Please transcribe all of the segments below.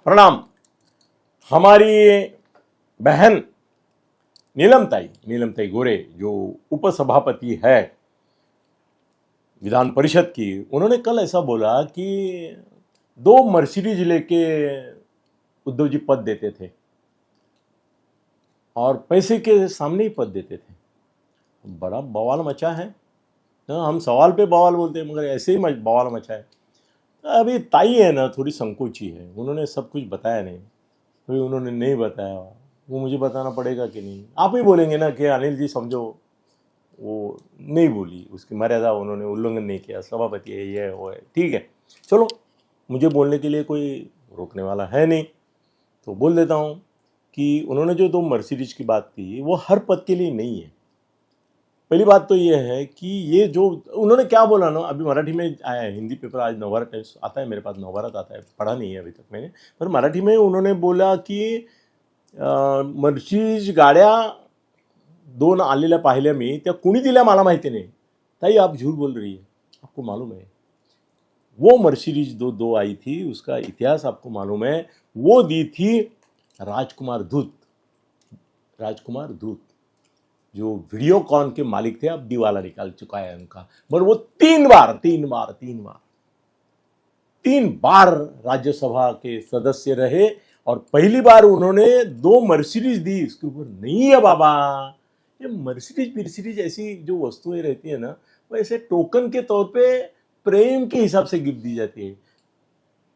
प्रणाम। हमारी बहन नीलमताई गोरे जो उपसभापति है विधान परिषद की, उन्होंने कल ऐसा बोला कि 2 मर्सिडीज लेके उद्धव जी पद देते थे और पैसे के सामने ही पद देते थे। बड़ा बवाल मचा है। हम सवाल पे बवाल बोलते हैं मगर ऐसे ही बवाल मचा है। अभी ताई है ना, थोड़ी संकोची है, उन्होंने सब कुछ बताया नहीं। अभी उन्होंने नहीं बताया, वो मुझे बताना पड़ेगा कि नहीं। आप ही बोलेंगे ना कि अनिल जी समझो वो नहीं बोली, उसकी मर्यादा उन्होंने उल्लंघन नहीं किया, सभापति है, ये है वो है, ठीक है, चलो मुझे बोलने के लिए कोई रोकने वाला है नहीं, तो बोल देता हूँ कि उन्होंने जो 2 मर्सिडीज की बात की वो हर पद के लिए नहीं है। पहली बात तो ये है कि ये जो उन्होंने क्या बोला ना, अभी मराठी में आया है, हिंदी पेपर आज नवभारत आता है मेरे पास, नवभारत आता है, पढ़ा नहीं है अभी तक मैंने, पर मराठी में उन्होंने बोला कि मर्सिडीज गाड्या 2 आलेल्या पाहिल्या मी, त्या कुणी दिल्या मला माहिती नाही। ताई आप झूठ बोल रही है, आपको मालूम है वो मर्सिडीज 2 आई थी, उसका इतिहास आपको मालूम है। वो दी थी राजकुमार धूत जो वीडियोकॉन के मालिक थे, अब दिवाला निकाल चुका है उनका, पर वो 3 बार राज्यसभा के सदस्य रहे और पहली बार उन्होंने 2 मर्सिडीज दी। इसके ऊपर नहीं है बाबा, ये मर्सिडीज ऐसी जो वस्तुएं रहती है ना, वो ऐसे टोकन के तौर पे प्रेम के हिसाब से गिफ्ट दी जाती है।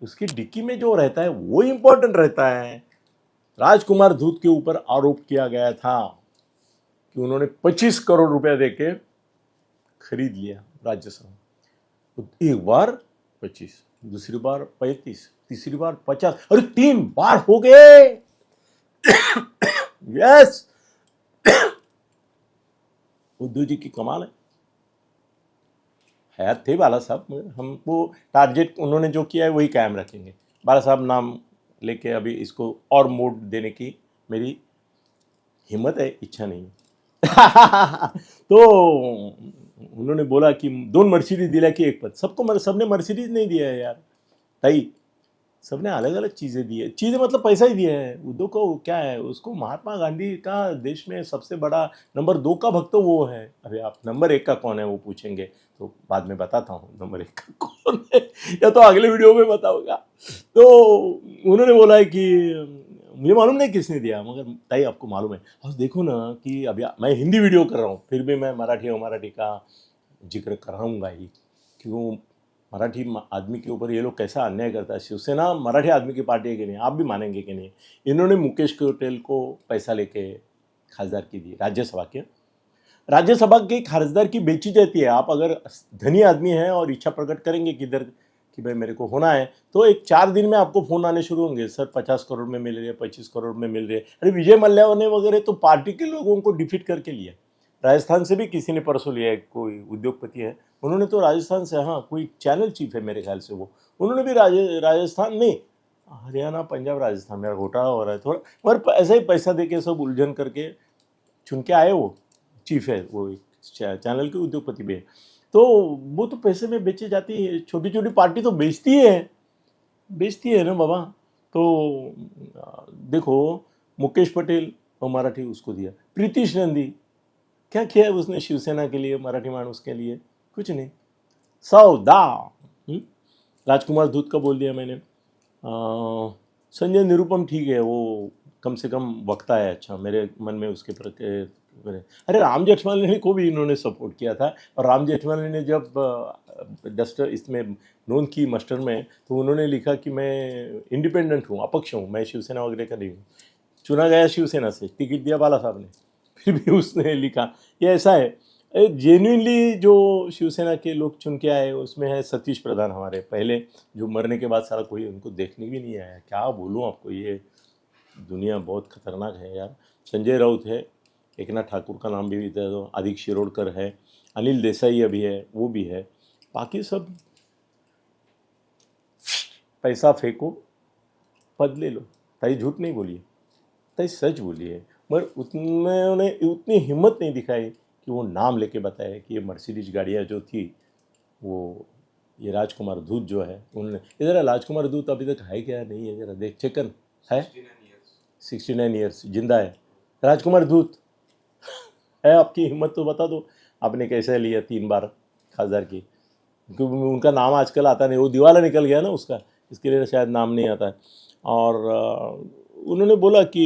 उसकी डिक्की में जो रहता है वो इंपॉर्टेंट रहता है। राजकुमार धूत के ऊपर आरोप किया गया था कि उन्होंने 25 करोड़ रुपया देके खरीद लिया राज्यसभा। तो एक बार 25, दूसरी बार 35, तीसरी बार 50, अरे 3 बार हो गए। यस, उद्धव जी की कमाल है। हयात थे बाला साहब, मगर हमको टारगेट उन्होंने जो किया है वही कायम रखेंगे। बाला साहब नाम लेके अभी इसको और मोड़ देने की मेरी हिम्मत है, इच्छा नहीं। तो उन्होंने बोला कि 2 मर्सिडीज दिला कि 1 पद। सबने मर्सिडीज नहीं दिया है यार ताई, सबने अलग अलग चीज़ें दी है। चीज़ें मतलब पैसा ही दिया है। उद्धव को क्या है, उसको महात्मा गांधी का देश में सबसे बड़ा नंबर 2 का भक्त तो वो है। अभी आप नंबर 1 का कौन है वो पूछेंगे तो बाद में बताता हूँ नंबर 1 का कौन है, या तो अगले वीडियो में बताऊंगा। तो उन्होंने बोला है कि मुझे मालूम नहीं किसने दिया, मगर ताई आपको मालूम है। और देखो ना कि अभी मैं हिंदी वीडियो कर रहा हूँ, फिर भी मैं मराठी का जिक्र कराऊंगा ही, क्यों मराठी आदमी के ऊपर ये लोग कैसा अन्याय करता है। शिवसेना मराठी आदमी की पार्टी है कि नहीं, आप भी मानेंगे कि नहीं। इन्होंने मुकेश पटेल को पैसा लेके खासदार की दी, राज्यसभा की खासदार की बेची जाती है। आप अगर धनी आदमी हैं और इच्छा प्रकट करेंगे किधर कि भाई मेरे को होना है, तो एक 4 दिन में आपको फ़ोन आने शुरू होंगे, सर 50 करोड़ में मिल रही है, 25 करोड़ में मिल रही है। अरे विजय मल्ल्या ने वगैरह तो पार्टी के लोगों को डिफीट करके लिया। राजस्थान से भी किसी ने परसों लिया है, कोई उद्योगपति है, उन्होंने तो राजस्थान से, हाँ कोई चैनल चीफ है मेरे ख्याल से, वो उन्होंने भी राजस्थान नहीं, हरियाणा पंजाब राजस्थान, मेरा घोटाला हो रहा है थोड़ा, मगर ऐसा ही पैसा दे के सब उलझन करके चुन के आए। वो चीफ है, वो चैनल के उद्योगपति भी है। तो वो तो पैसे में बेचे जाती है, छोटी छोटी पार्टी तो बेचती है ना बाबा। तो देखो मुकेश पटेल और मराठी उसको दिया। प्रीतिश नंदी क्या किया है उसने शिवसेना के लिए, मराठी मानुस के लिए? कुछ नहीं, सौदा। राजकुमार धूत का बोल दिया मैंने। संजय निरुपम ठीक है, वो कम से कम वक्ता है, अच्छा मेरे मन में उसके प्रति। अरे राम जेठमलानी को भी इन्होंने सपोर्ट किया था, और राम जेठमलानी ने जब डस्टर इसमें नोंद की मस्टर में, तो उन्होंने लिखा कि मैं इंडिपेंडेंट हूँ, अपक्ष हूँ, मैं शिवसेना वगैरह का नहीं हूँ। चुना गया शिवसेना से, टिकट दिया बाला साहब ने, फिर भी उसने लिखा। ये ऐसा है, जेन्युइनली जो शिवसेना के लोग चुन के आए उसमें है सतीश प्रधान, हमारे पहले, जो मरने के बाद सारा कोई उनको देखने भी नहीं आया। क्या बोलूँ आपको, ये दुनिया बहुत खतरनाक है यार। संजय राउत है, एकनाथ ठाकुर का नाम भी दे दो, आदिक शिरोडकर है, अनिल देसाई अभी है, वो भी है, बाकी सब पैसा फेंको पद ले लो। ताई झूठ नहीं बोली है, ताई सच बोली है, मगर उन्होंने उतनी हिम्मत नहीं दिखाई कि वो नाम लेके बताए कि ये मर्सिडीज गाड़ियाँ जो थी वो ये राजकुमार दूत जो है उन्होंने, इधर राजकुमार दूत अभी तक है क्या नहीं है, जरा देख चेकन है, 69 ईयर्स जिंदा है राजकुमार दूत है। आपकी हिम्मत तो बता दो, आपने कैसे लिया 3 बार खासदार की, क्योंकि उनका नाम आजकल आता नहीं, वो दिवाला निकल गया ना उसका, इसके लिए शायद नाम नहीं आता है। और उन्होंने बोला कि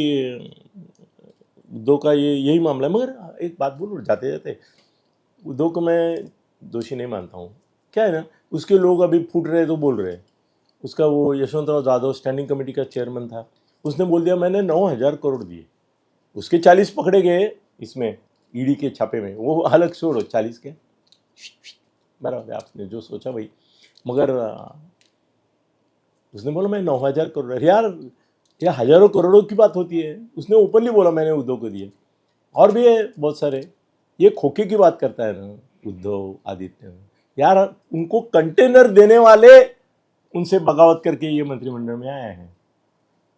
उद्धव का ये यही मामला है। मगर एक बात बोलूँ जाते जाते, उद्धव को मैं दोषी नहीं मानता हूँ। क्या है ना, उसके लोग अभी फूट रहे तो बोल रहे हैं। उसका वो यशवंतराव जाधव स्टैंडिंग कमेटी का चेयरमैन था, उसने बोल दिया मैंने 9,000 करोड़ दिए, उसके 40 पकड़े गए इसमें ईडी के छापे में, वो अलग छोड़ो 40 के बराबर, आपने जो सोचा भाई। मगर उसने बोला मैं 9,000 करोड़, यार यह हजारों करोड़ों की बात होती है। उसने ओपनली बोला मैंने उद्धव को दिए। और भी है बहुत सारे, ये खोखे की बात करता है ना उद्धव आदित्य, यार उनको कंटेनर देने वाले उनसे बगावत करके ये मंत्रिमंडल में आए हैं,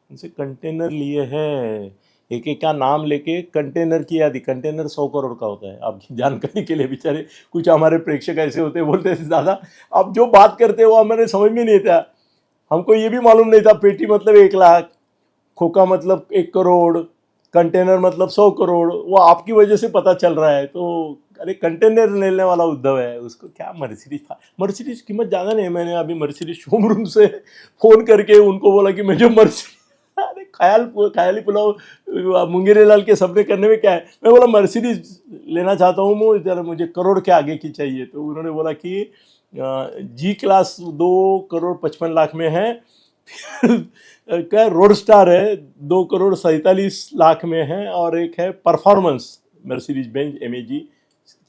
उनसे कंटेनर लिए हैं, एक एक का नाम लेके कंटेनर की यादी। कंटेनर 100 करोड़ का होता है, आपकी जानकारी के लिए। बेचारे कुछ हमारे प्रेक्षक ऐसे होते हैं, बोलते हैं दादा आप जो बात करते हो हमारे समझ में नहीं था, हमको ये भी मालूम नहीं था पेटी मतलब 1 लाख, खोखा मतलब 1 करोड़, कंटेनर मतलब 100 करोड़, वो आपकी वजह से पता चल रहा है। तो अरे कंटेनर लेने वाला उद्धव है, उसको क्या मर्सिडीज था, मर्सिडीज कीमत ज़्यादा नहीं है। मैंने अभी मर्सिडीज शोरूम से फ़ोन करके उनको बोला कि मैं जो मर्सिडीज, अरे ख्याली पुलाव मुंगेरी लाल के सपने करने में क्या है, मैं बोला मर्सिडीज लेना चाहता हूँ मैं, जरा मुझे करोड़ के आगे की चाहिए। तो उन्होंने बोला कि जी क्लास 2,55,00,000 में है, क्या रोड स्टार है 2,47,00,000 में है, और एक है परफॉर्मेंस मर्सिडीज बेंज MEG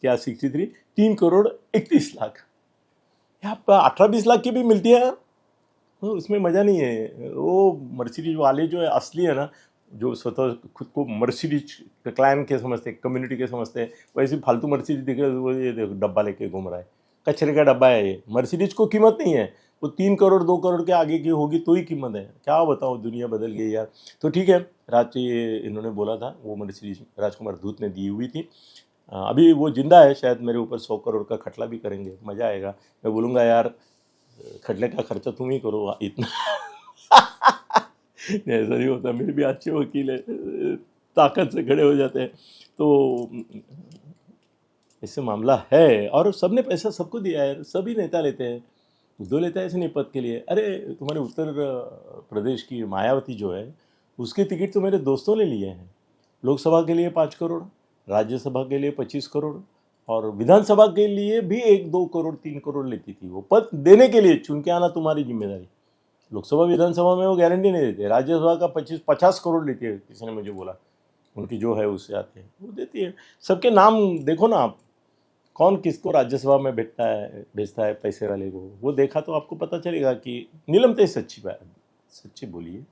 क्या 63 3,31,00,000। यहाँ पर 18-20 लाख की भी मिलती है, तो उसमें मज़ा नहीं है। वो मर्सिडीज वाले जो है असली है ना, जो स्वतः खुद को मर्सिडीज क्लाइंट के समझते, कम्युनिटी के समझते हैं, वैसे फालतू मर्सिडीज दिखे वो ये देखो डब्बा लेके घूम रहा है, कचरे का डब्बा है ये। मर्सिडीज को कीमत नहीं है, वो 3 करोड़ 2 करोड़ के आगे की होगी तो ही कीमत है। क्या बताओ, दुनिया बदल गई यार। तो ठीक है, रात ये इन्होंने बोला था, वो मर्सिडीज राजकुमार दूत ने दी हुई थी। अभी वो जिंदा है, शायद मेरे ऊपर 100 करोड़ का खटला भी करेंगे, मज़ा आएगा। मैं बोलूँगा यार खटले का खर्चा तुम ही करो इतना ऐसा नहीं होता, मेरे भी अच्छे वकील है, ताकत से खड़े हो जाते हैं। तो इससे मामला है, और सबने पैसा सबको दिया है, सभी नेता लेते हैं। उद्धव लेता है ऐसे नहीं पद के लिए। अरे तुम्हारे उत्तर प्रदेश की मायावती जो है, उसके टिकट तो मेरे दोस्तों ने लिए हैं। लोकसभा के लिए 5 करोड़, राज्यसभा के लिए 25 करोड़, और विधानसभा के लिए भी 1-2 करोड़ 3 करोड़ लेती थी। वो पद देने के लिए, चुन के आना तुम्हारी जिम्मेदारी। लोकसभा विधानसभा में वो गारंटी नहीं देते। राज्यसभा का 25-50 करोड़ लेती है, किसी ने मुझे बोला, उनकी जो है उससे आते हैं, वो देती है। सबके नाम देखो ना आप, कौन किसको राज्यसभा में भेजता है पैसे वाले को, वो देखा तो आपको पता चलेगा कि नीलम तो सच्ची बात, सच्ची बोलिए,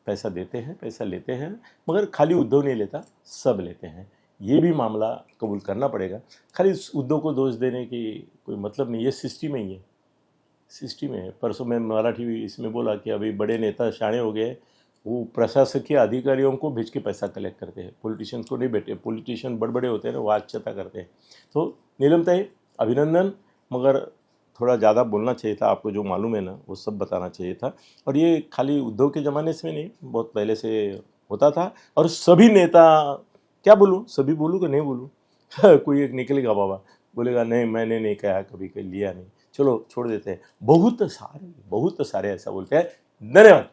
पैसा देते हैं पैसा लेते हैं, मगर खाली उद्धव नहीं लेता, सब लेते हैं। ये भी मामला कबूल करना पड़ेगा। खाली उद्धव को दोष देने की कोई मतलब नहीं, ये सिस्टम में ही है, सिस्टम में है। परसों मैं मराठी इसमें बोला कि अभी बड़े नेता शाणे हो गए, वो प्रशासकीय अधिकारियों को भेज के पैसा कलेक्ट करते हैं, पॉलिटिशियंस को नहीं बैठे। पॉलिटिशियन बड़े होते हैं ना, वो अच्छता करते हैं। तो नीलमताई अभिनंदन, मगर थोड़ा ज़्यादा बोलना चाहिए था, आपको जो मालूम है ना वो सब बताना चाहिए था। और ये खाली उद्धव के ज़माने से नहीं, बहुत पहले से होता था। और सभी नेता, क्या बोलूँ, सभी बोलूँ कि नहीं बोलूँ कोई एक निकलेगा बाबा, बोलेगा नहीं मैंने नहीं कहा, कभी लिया नहीं, चलो छोड़ देते हैं। बहुत सारे ऐसा बोलते हैं। धन्यवाद।